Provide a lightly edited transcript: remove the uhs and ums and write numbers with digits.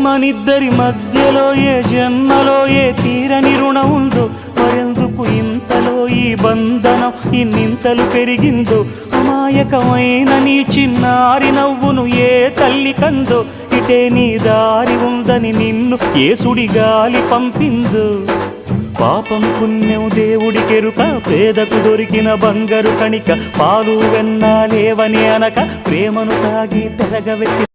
మనిద్దరి మధ్యలో ఏ జన్మలో ఏ తీరని రుణం ఉందో, మరెందుకు ఇంతలో ఈ బంధనం ఇన్నింతలు పెరిగిందో, అమాయకమైన నీ చిన్నారి నవ్వును ఏ తల్లి కందో, ఇటే నీ దారి ఉందని నిన్ను ఏ సుడి గాలి పంపిందో. పాపం పుణ్యం దేవుడికెరుక, పేదకు దొరికిన బంగారు కణిక, పాలు వెన్నా లేవని అనక ప్రేమను తాగి పెరగవెసి